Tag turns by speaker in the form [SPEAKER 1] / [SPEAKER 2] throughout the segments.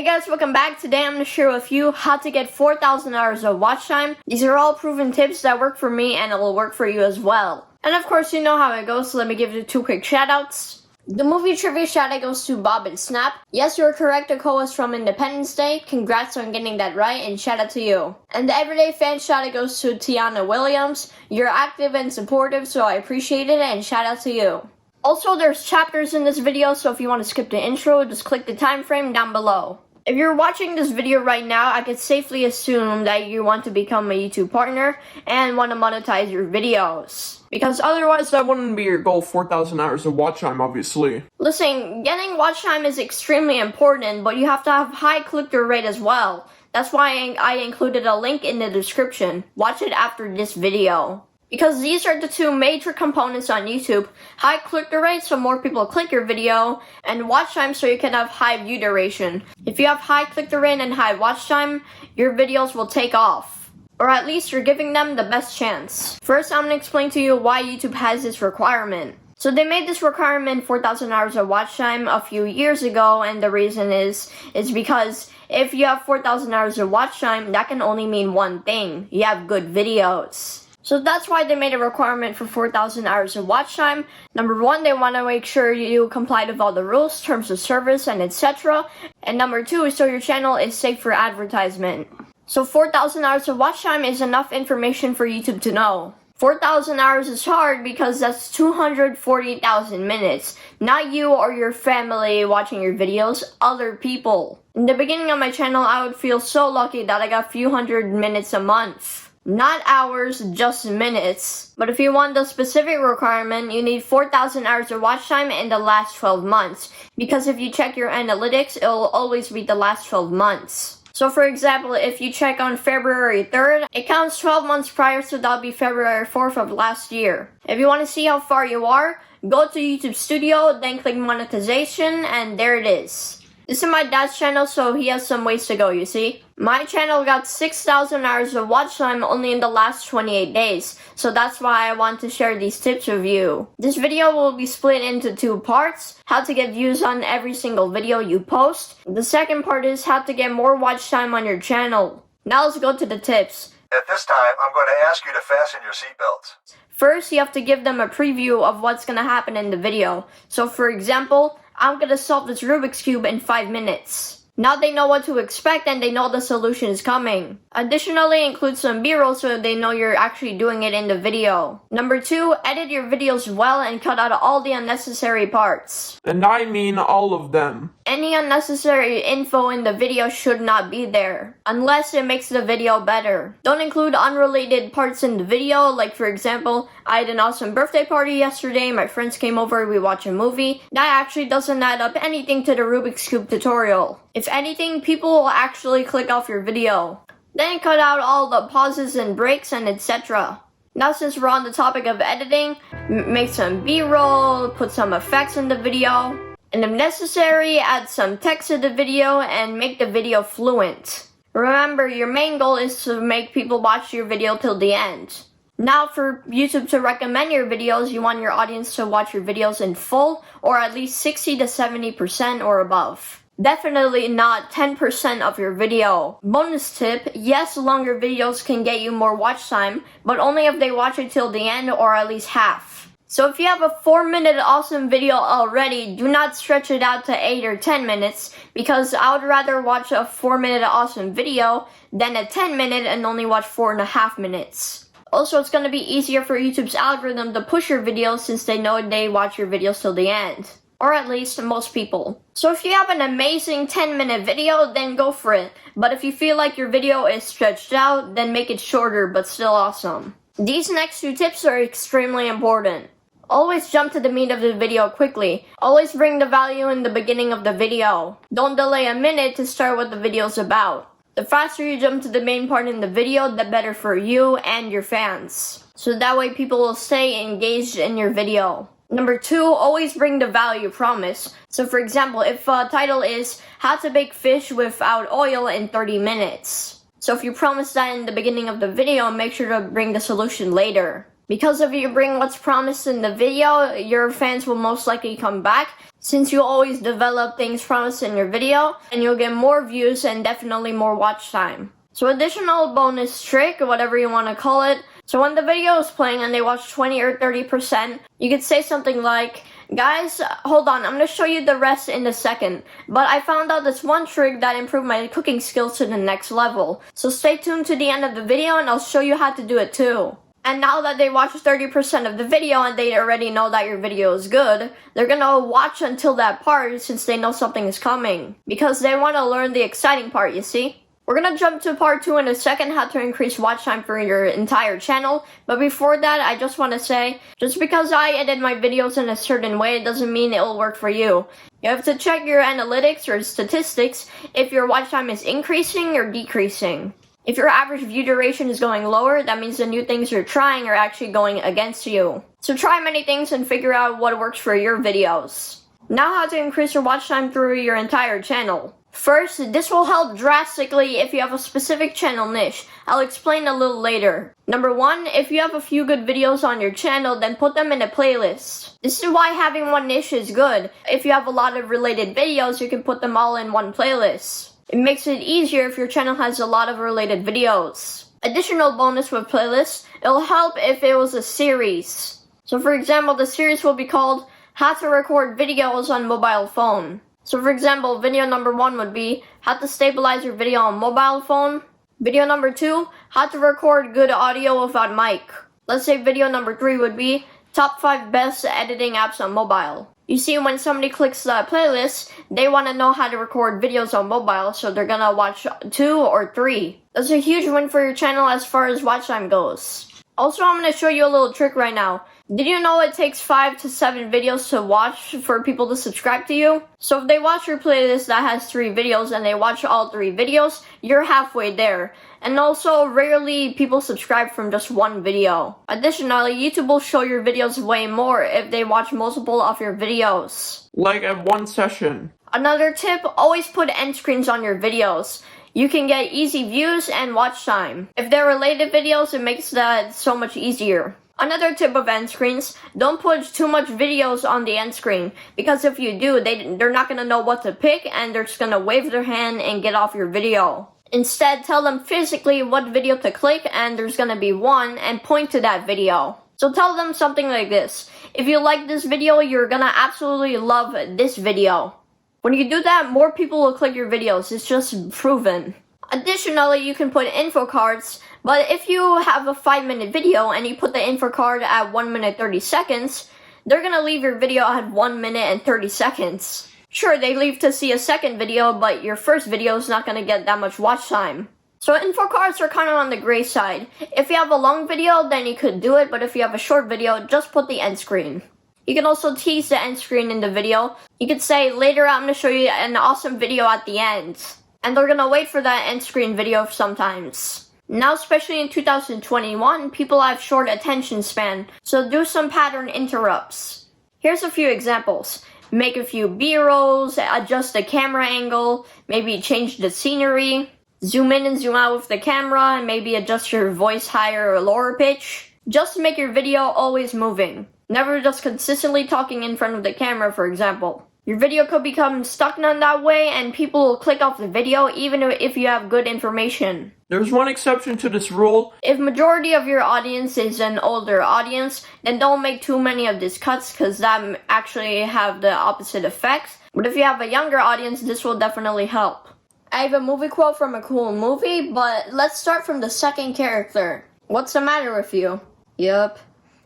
[SPEAKER 1] guys, welcome back. Today I'm going to share with you how to get 4,000 hours of watch time. These are all proven tips that work for me and it will work for you as well. And of course you know how it goes, so let me give you 2 quick shoutouts. The movie trivia shoutout goes to Bob and Snap. Yes, you're correct, Nicole is from Independence Day. Congrats on getting that right and shout out to you. And the Everyday Fan shoutout goes to Tiana Williams. You're active and supportive, so I appreciate it and shout out to you. Also, there's chapters in this video, so if you want to skip the intro, just click the time frame down below. If you're watching this video right now, I could safely assume that you want to become a YouTube partner and want to monetize your videos.
[SPEAKER 2] Because otherwise that wouldn't be your goal, 4,000 hours of watch time, obviously.
[SPEAKER 1] Listen, getting watch time is extremely important, but you have to have high click-through rate as well. That's why I included a link in the description. Watch it after this video. Because these are the 2 major components on YouTube. High click-through rate so more people click your video, and watch time so you can have high view duration. If you have high click-through rate and high watch time, your videos will take off. Or at least you're giving them the best chance. First, I'm going to explain to you why YouTube has this requirement. So they made this requirement 4,000 hours of watch time a few years ago, and the reason is because if you have 4,000 hours of watch time, that can only mean one thing. You have good videos. So that's why they made a requirement for 4,000 hours of watch time. Number 1, they want to make sure you comply with all the rules, terms of service, and etc. And number 2 is so your channel is safe for advertisement. So 4,000 hours of watch time is enough information for YouTube to know. 4,000 hours is hard because that's 240,000 minutes. Not you or your family watching your videos, other people. In the beginning of my channel, I would feel so lucky that I got a few hundred minutes a month. Not hours, just minutes. But if you want the specific requirement, you need 4,000 hours of watch time in the last 12 months. Because if you check your analytics, it will always be the last 12 months. So for example, if you check on February 3rd, it counts 12 months prior, so that'll be February 4th of last year. If you want to see how far you are, go to YouTube Studio, then click monetization, and there it is. This is my dad's channel, so he has some ways to go, you see. My channel got 6,000 hours of watch time only in the last 28 days, so that's why I want to share these tips with you. This video will be split into 2 parts, how to get views on every single video you post. The second part is how to get more watch time on your channel. Now let's go to the tips.
[SPEAKER 3] At this time, I'm going to ask you to fasten your seatbelts.
[SPEAKER 1] First, you have to give them a preview of what's going to happen in the video. So for example, I'm going to solve this Rubik's Cube in 5 minutes. Now they know what to expect and they know the solution is coming. Additionally, include some B-roll so they know you're actually doing it in the video. Number 2, edit your videos well and cut out all the unnecessary parts.
[SPEAKER 2] And I mean all of them.
[SPEAKER 1] Any unnecessary info in the video should not be there, unless it makes the video better. Don't include unrelated parts in the video, like for example, I had an awesome birthday party yesterday, my friends came over, we watched a movie. That actually doesn't add up anything to the Rubik's Cube tutorial. If anything, people will actually click off your video. Then cut out all the pauses and breaks and etc. Now since we're on the topic of editing, make some B-roll, put some effects in the video. And if necessary, add some text to the video and make the video fluent. Remember, your main goal is to make people watch your video till the end. Now for YouTube to recommend your videos, you want your audience to watch your videos in full or at least 60 to 70% or above. Definitely not 10% of your video. Bonus tip, yes, longer videos can get you more watch time, but only if they watch it till the end or at least half. So if you have a 4-minute awesome video already, do not stretch it out to 8 or 10 minutes because I would rather watch a 4-minute awesome video than a 10-minute and only watch 4.5 minutes. Also, it's going to be easier for YouTube's algorithm to push your videos since they know they watch your videos till the end. Or at least most people. So if you have an amazing 10-minute video, then go for it. But if you feel like your video is stretched out, then make it shorter but still awesome. These next 2 tips are extremely important. Always jump to the meat of the video quickly. Always bring the value in the beginning of the video. Don't delay a minute to start what the video is about. The faster you jump to the main part in the video, the better for you and your fans. So that way people will stay engaged in your video. Number 2, always bring the value promise. So for example, if a title is how to bake fish without oil in 30 minutes. So if you promise that in the beginning of the video, make sure to bring the solution later. Because if you bring what's promised in the video, your fans will most likely come back, since you always develop things promised in your video, and you'll get more views and definitely more watch time. So additional bonus trick, whatever you want to call it. So when the video is playing and they watch 20 or 30%, you could say something like, guys, hold on, I'm going to show you the rest in a second. But I found out this one trick that improved my cooking skills to the next level. So stay tuned to the end of the video and I'll show you how to do it too. And now that they watch 30% of the video and they already know that your video is good, they're gonna watch until that part since they know something is coming. Because they want to learn the exciting part, you see? We're gonna jump to part 2 in a second, how to increase watch time for your entire channel. But before that, I just want to say, just because I edit my videos in a certain way, it doesn't mean it'll work for you. You have to check your analytics or statistics if your watch time is increasing or decreasing. If your average view duration is going lower, that means the new things you're trying are actually going against you. So try many things and figure out what works for your videos. Now how to increase your watch time through your entire channel. First, this will help drastically if you have a specific channel niche. I'll explain a little later. Number 1, if you have a few good videos on your channel, then put them in a playlist. This is why having one niche is good. If you have a lot of related videos, you can put them all in one playlist. It makes it easier if your channel has a lot of related videos. Additional bonus with playlists, it'll help if it was a series. So for example, the series will be called How to Record Videos on Mobile Phone. So for example, video number 1 would be how to stabilize your video on mobile phone. Video number 2, how to record good audio without mic. Let's say video number 3 would be top 5 best editing apps on mobile. You see, when somebody clicks the playlist, they want to know how to record videos on mobile, so they're gonna watch 2 or 3. That's a huge win for your channel as far as watch time goes. Also, I'm gonna show you a little trick right now. Did you know it takes 5 to 7 videos to watch for people to subscribe to you? So if they watch your playlist that has 3 videos and they watch all 3 videos, you're halfway there. And also, rarely people subscribe from just one video. Additionally, YouTube will show your videos way more if they watch multiple of your videos.
[SPEAKER 2] Like at one session.
[SPEAKER 1] Another tip, always put end screens on your videos. You can get easy views and watch time. If they're related videos, it makes that so much easier. Another tip of end screens, don't put too much videos on the end screen, because if you do, they're not going to know what to pick and they're just going to wave their hand and get off your video. Instead, tell them physically what video to click and there's going to be one and point to that video. So tell them something like this. If you like this video, you're going to absolutely love this video. When you do that, more people will click your videos. It's just proven. Additionally, you can put info cards, but if you have a 5-minute video and you put the info card at 1 minute 30 seconds, they're gonna leave your video at 1 minute and 30 seconds. Sure, they leave to see a second video, but your first video is not gonna get that much watch time. So info cards are kind of on the gray side. If you have a long video, then you could do it, but if you have a short video, just put the end screen. You can also tease the end screen in the video. You could say, later I'm gonna show you an awesome video at the end. And they're gonna wait for that end screen video sometimes. Now, especially in 2021, people have short attention span, so do some pattern interrupts. Here's a few examples. Make a few B-rolls, adjust the camera angle, maybe change the scenery, zoom in and zoom out with the camera, and maybe adjust your voice higher or lower pitch. Just to make your video always moving. Never just consistently talking in front of the camera, for example. Your video could become stuck in that way and people will click off the video even if you have good information.
[SPEAKER 2] There's one exception to this rule.
[SPEAKER 1] If majority of your audience is an older audience, then don't make too many of these cuts because that actually have the opposite effect. But if you have a younger audience, this will definitely help. I have a movie quote from a cool movie, but let's start from the second character. What's the matter with you? Yup.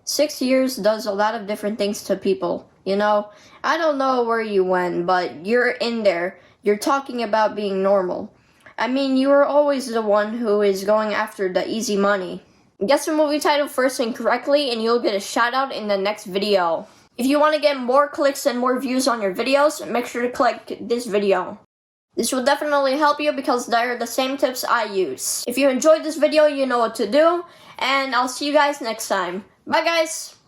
[SPEAKER 1] 6 years does a lot of different things to people. You know, I don't know where you went, but you're in there. You're talking about being normal. I mean, you are always the one who is going after the easy money. Guess the movie title first and correctly, and you'll get a shout out in the next video. If you want to get more clicks and more views on your videos, make sure to click this video. This will definitely help you because they're the same tips I use. If you enjoyed this video, you know what to do, and I'll see you guys next time. Bye guys!